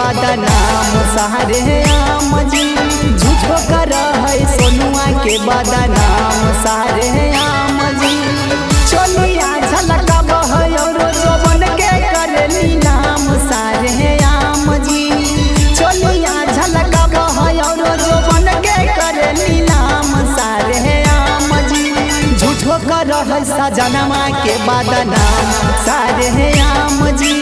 बदनाम सारे आम जी झूठो कर है सोनुआ के बदनाम सारे आम जी चलिया झलका बहै और जवन के करली नाम सारे आम जी चलिया झलका बहै और जवन के करली नाम सारे आम जी झूठो कर है सजनमा के बदनाम सारे आम जी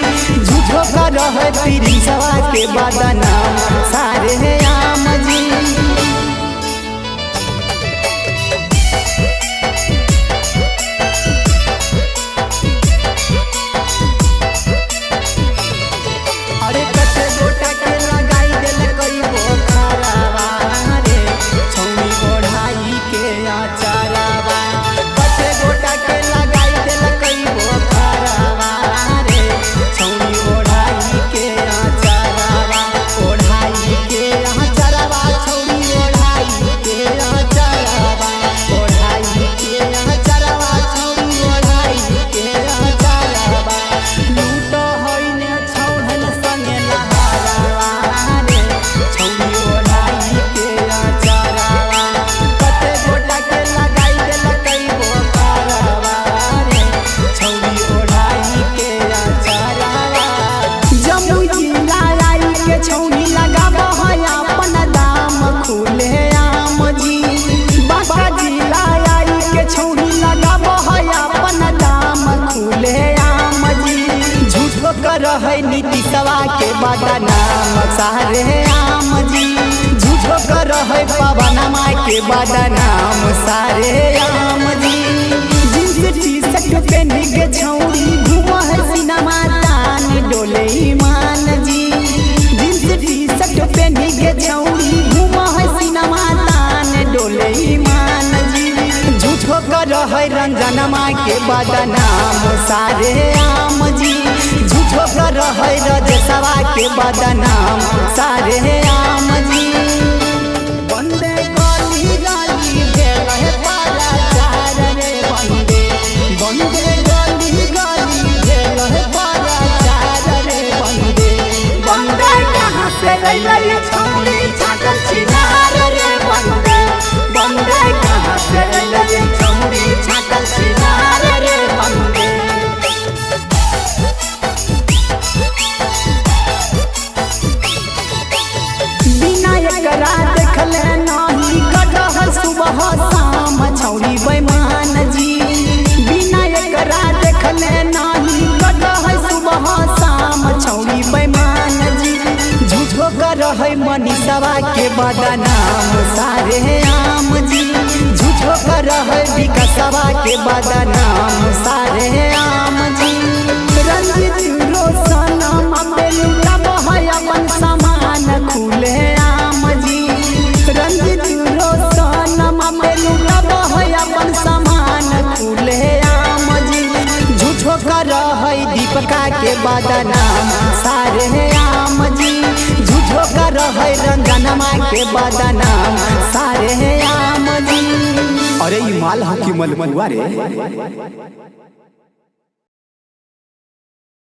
झूठो कर है प्रिंसवा के बदनाम सारे आम जी। है नीतीशवा के बदनाम सारे आम जी झूठो कर है पवनमा के बदनाम सारे आम जी जींस टी शर्ट पहन के छौरी घूम है सिनेमा तान डोले ईमान जी जींस टी शर्ट पहन के छौरी घूम है सिनेमा तान डोले ईमान जी झूठो कर है रंजनमा के बदनाम सारे आम जी झूठो कर है रजसवा के बदनाम सारे आम जी। बंदे गली गली भेल है पराचार रे बंदे बंदे गली गली भेल है पराचार रे बंदे बंदे कहाँ से लैले छौरी छाटल छिनार रे बंदे बंदे कहाँ से लैले छौरी छाटल छिनार रे बंदे। देखले नहीं कटह सुबह शाम छौरी बैमान जी बिना एकरा देखले नहीं कटह सुबह शाम छौरी बैमान जी झूठो कर है मनीषवा के बदनाम सारे आम जी झूठो कर है विकासवा के बदनाम सारे आम जी रंजित रोशन पे लुटब है अपन सामान खुले आम जी रंजित रोशन पे लुटब है अपन सामान खुले आम जी झूठो कर है दीपका के बदनाम सारे आम जी झूठो कर है रंजनमा के बदनाम सारे आम जी। अरे ई माल हकी मलमलुआ रे।